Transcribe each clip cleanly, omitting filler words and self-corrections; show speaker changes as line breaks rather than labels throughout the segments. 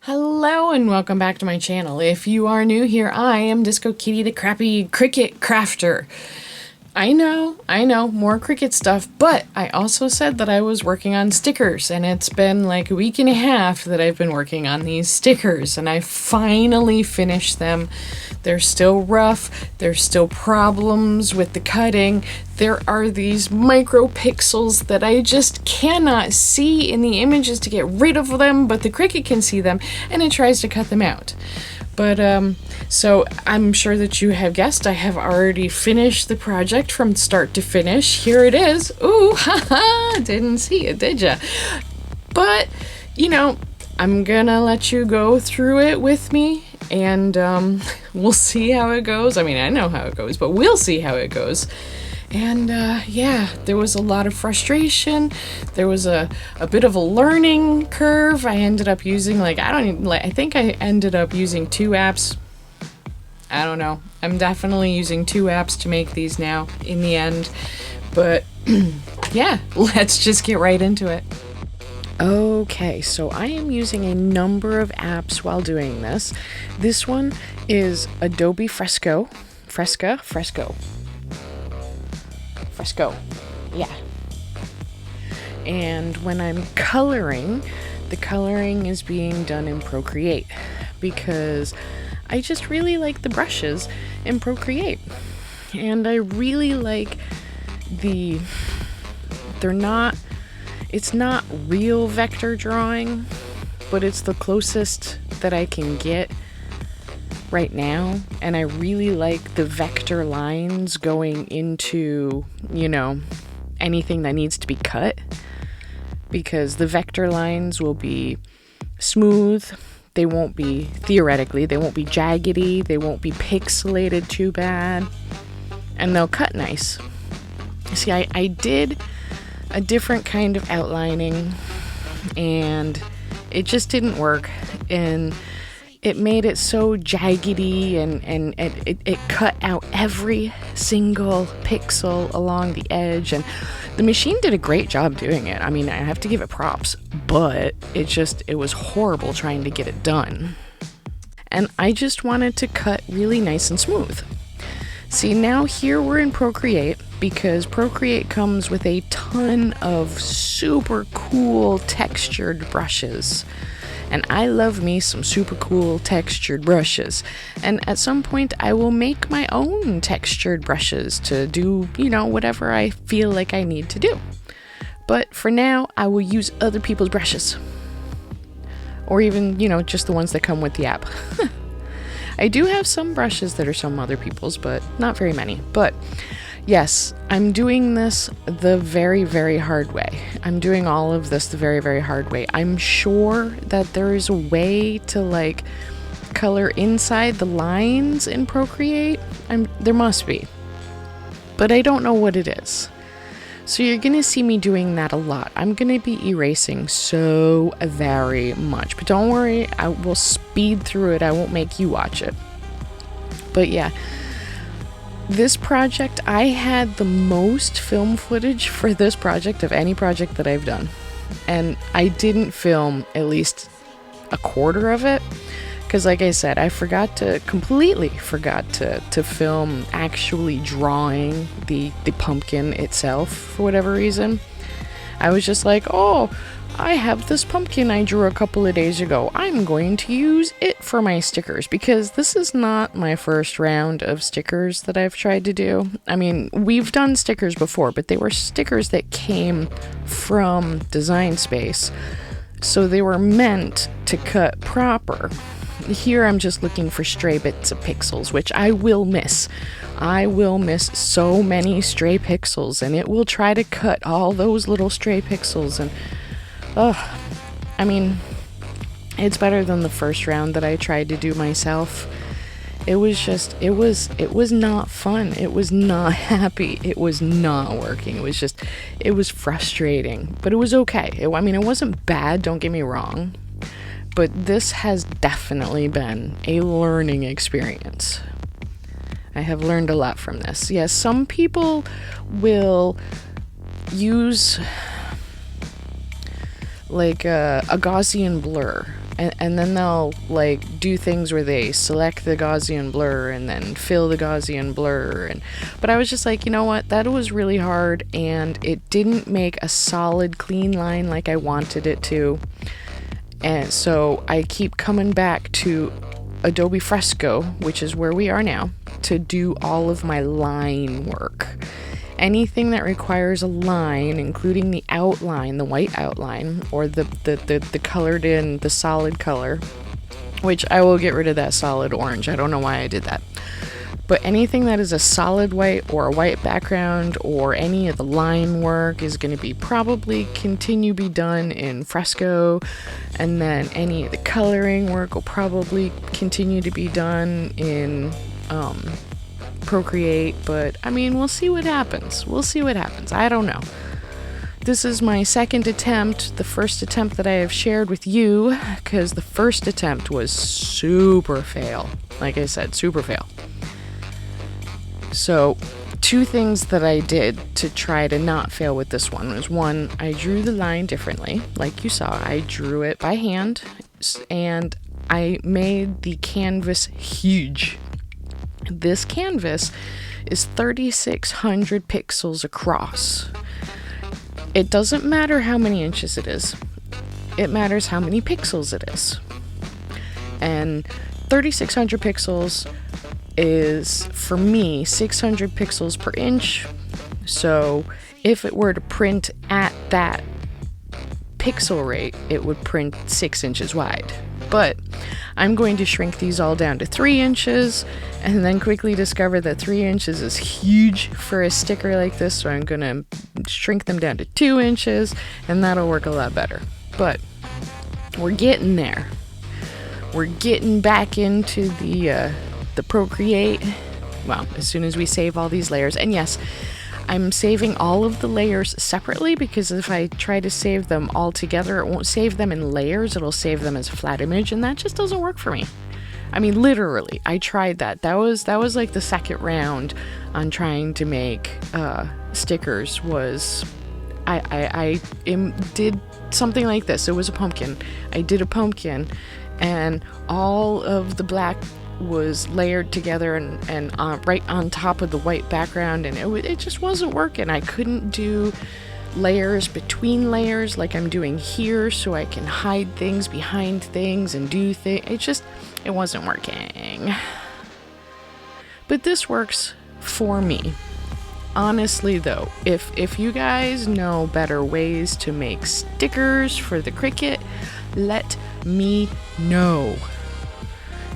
Hello and welcome back to my channel. If you are new here, I am Disco Kitty, the crappy Cricut crafter. I know, more Cricut stuff, but I also said that I was working on stickers, and it's been like a week and a half that I've been working on these stickers, and I finally finished them. They're still rough, there's still problems with the cutting, there are these micro pixels that I just cannot see in the images to get rid of them, but the Cricut can see them, and it tries to cut them out. But, so I'm sure that you have guessed I have already finished the project from start to finish. Here it is. Ooh, haha, didn't see it, did ya? But, you know, I'm gonna let you go through it with me, and we'll see how it goes. I mean, I know how it goes, but we'll see how it goes. And yeah, there was a lot of frustration. There was a bit of a learning curve. I ended up using I think I ended up using 2 apps. I don't know. I'm definitely using 2 apps to make these now in the end. But yeah, let's just get right into it. Okay, so I am using a number of apps while doing this. This one is Adobe Fresco, yeah. And when I'm coloring, the coloring is being done in Procreate because I just really like the brushes in Procreate. And I really like it's not real vector drawing, but it's the closest that I can get right now, and I really like the vector lines going into, anything that needs to be cut, because the vector lines will be smooth, they won't be jaggedy, they won't be pixelated too bad, and they'll cut nice. See, I did a different kind of outlining, and it just didn't work, and it made it so jaggedy, and it cut out every single pixel along the edge, and the machine did a great job doing it. I mean, I have to give it props, but it was horrible trying to get it done. And I just wanted to cut really nice and smooth. See, now here we're in Procreate, because Procreate comes with a ton of super cool textured brushes. And I love me some super cool textured brushes. And at some point I will make my own textured brushes to do, whatever I feel like I need to do. But for now, I will use other people's brushes. Or even, just the ones that come with the app. I do have some brushes that are some other people's, but not very many. But yes, I'm doing this the very, very hard way. I'm doing all of this the very, very hard way. I'm sure that there is a way to color inside the lines in Procreate. There must be, but I don't know what it is. So you're gonna see me doing that a lot. I'm gonna be erasing so very much, but don't worry, I will speed through it. I won't make you watch it. But yeah, this project, I had the most film footage for this project of any project that I've done. And I didn't film at least a quarter of it, because like I said, I completely forgot to film actually drawing the pumpkin itself for whatever reason. I was just like, oh, I have this pumpkin I drew a couple of days ago. I'm going to use it for my stickers, because this is not my first round of stickers that I've tried to do. I mean, we've done stickers before, but they were stickers that came from Design Space, so they were meant to cut proper. Here I'm just looking for stray bits of pixels, which I will miss. I will miss so many stray pixels, and it will try to cut all those little stray pixels, and I mean, it's better than the first round that I tried to do myself. It was not fun. It was not happy. It was not working. It was frustrating, but it was okay. It wasn't bad, don't get me wrong, but this has definitely been a learning experience. I have learned a lot from this. Yes, some people will use a Gaussian blur and then they'll like do things where they select the Gaussian blur and then fill the Gaussian blur, but I was just like, you know what, that was really hard and it didn't make a solid clean line like I wanted it to. And so I keep coming back to Adobe Fresco, which is where we are now, to do all of my line work. Anything that requires a line, including the outline, the white outline, or the colored in, the solid color, which I will get rid of that solid orange. I don't know why I did that. But anything that is a solid white or a white background or any of the line work is going to be probably continue be done in Fresco. And then any of the coloring work will probably continue to be done in Procreate. But I mean, we'll see what happens. I don't know. This is my second attempt, the first attempt that I have shared with you, because the first attempt was super fail. Like I said, super fail. So, two things that I did to try to not fail with this one was, one, I drew the line differently. Like you saw, I drew it by hand, and I made the canvas huge. This canvas is 3,600 pixels across. It doesn't matter how many inches it is. It matters how many pixels it is. And 3,600 pixels is, for me, 600 pixels per inch. So if it were to print at that pixel rate, it would print 6 inches wide. But I'm going to shrink these all down to 3 inches and then quickly discover that 3 inches is huge for a sticker like this, so I'm going to shrink them down to 2 inches and that'll work a lot better. But we're getting there. We're getting back into the Procreate, well, as soon as we save all these layers. And yes, I'm saving all of the layers separately, because if I try to save them all together, it won't save them in layers, it'll save them as a flat image, and that just doesn't work for me. I mean, literally, I tried that. That was like the second round on trying to make stickers. Was I did something like this. It was a pumpkin. I did a pumpkin, and all of the black was layered together and right on top of the white background, and it just wasn't working. I couldn't do layers between layers like I'm doing here, so I can hide things behind things and do things. It wasn't working. But this works for me. Honestly though, if you guys know better ways to make stickers for the Cricut, let me know.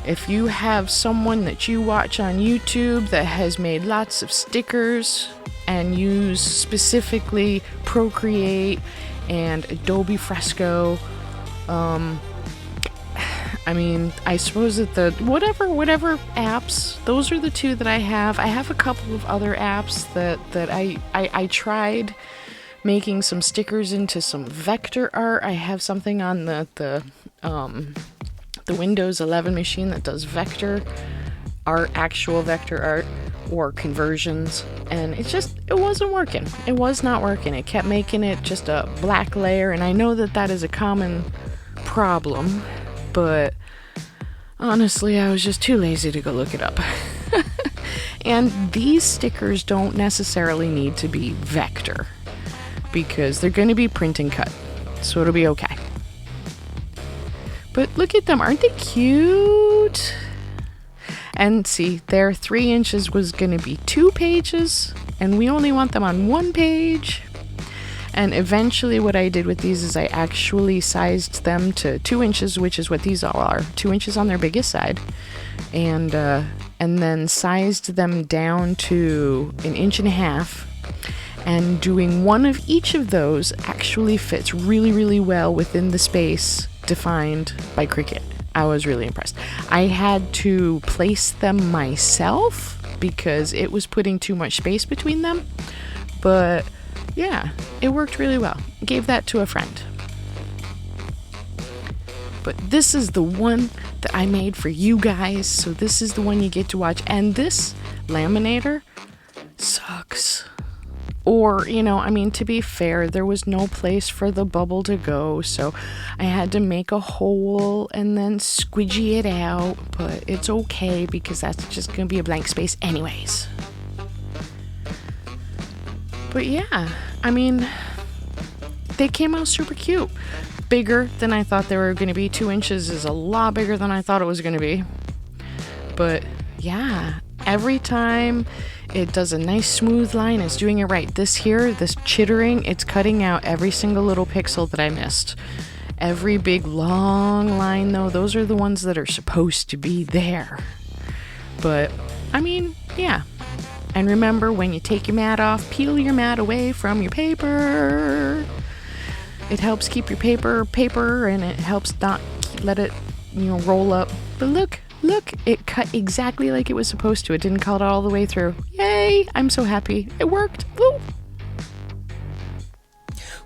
If you have someone that you watch on YouTube that has made lots of stickers and use specifically Procreate and Adobe Fresco, I mean, I suppose that the whatever apps, those are the two that I have. I have a couple of other apps that I tried making some stickers into some vector art. I have something on the Windows 11 machine that does vector art, actual vector art, or conversions, and it wasn't working. It was not working. It kept making it just a black layer, and I know that is a common problem, but honestly, I was just too lazy to go look it up. And these stickers don't necessarily need to be vector, because they're going to be print and cut, so it'll be okay. But look at them, aren't they cute? And see, their 3 inches was going to be 2 pages, and we only want them on 1 page. And eventually what I did with these is I actually sized them to 2 inches, which is what these all are, 2 inches on their biggest side, and then sized them down to 1.5 inches. And doing one of each of those actually fits really, really well within the space defined by Cricut. I was really impressed. I had to place them myself because it was putting too much space between them. But yeah, it worked really well. I gave that to a friend. But this is the one that I made for you guys, so this is the one you get to watch. And this laminator sucks. Or, you know, I mean, to be fair, there was no place for the bubble to go, so I had to make a hole and then squidgy it out, but it's okay because that's just gonna be a blank space anyways. But yeah, I mean, they came out super cute. Bigger than I thought they were gonna be. 2 inches is a lot bigger than I thought it was gonna be. But yeah, every time it does a nice smooth line, it's doing it right. This here, this chittering, it's cutting out every single little pixel that I missed. Every big long line though, those are the ones that are supposed to be there. But, I mean, yeah. And remember, when you take your mat off, peel your mat away from your paper. It helps keep your paper, and it helps not let it, you know, roll up. But look, it cut exactly like it was supposed to. It didn't cut all the way through. Yay! I'm so happy. It worked. Woo!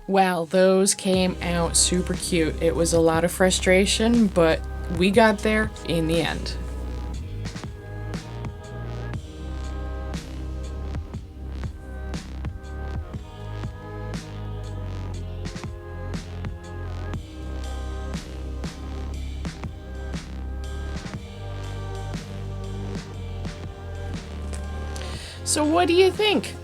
Well, those came out super cute. It was a lot of frustration, but we got there in the end. So what do you think?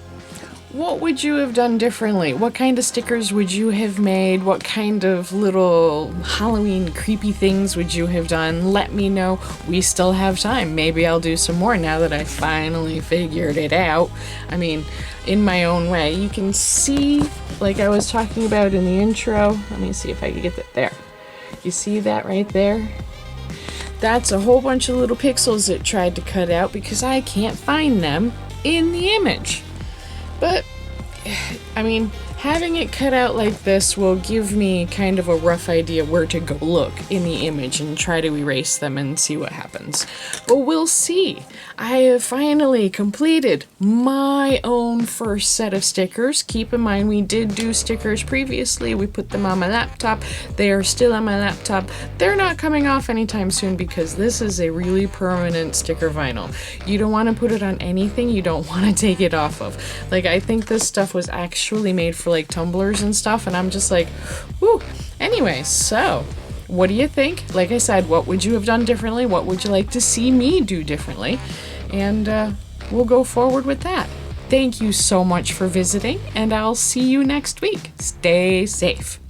What would you have done differently? What kind of stickers would you have made? What kind of little Halloween creepy things would you have done? Let me know. We still have time. Maybe I'll do some more now that I finally figured it out. I mean, in my own way. You can see, like I was talking about in the intro. Let me see if I can get that there. You see that right there? That's a whole bunch of little pixels it tried to cut out because I can't find them in the image. But, I mean, having it cut out like this will give me kind of a rough idea where to go look in the image and try to erase them and see what happens. But we'll see. I have finally completed my own first set of stickers. Keep in mind, we did do stickers previously. We put them on my laptop. They are still on my laptop. They're not coming off anytime soon because this is a really permanent sticker vinyl. You don't want to put it on anything you don't want to take it off of. Like, I think this stuff was actually made for like tumblers and stuff, and I'm just like, whoo. Anyway, so what do you think? Like I said, what would you have done differently? What would you like to see me do differently? And we'll go forward with that. Thank you so much for visiting, and I'll see you next week. Stay safe.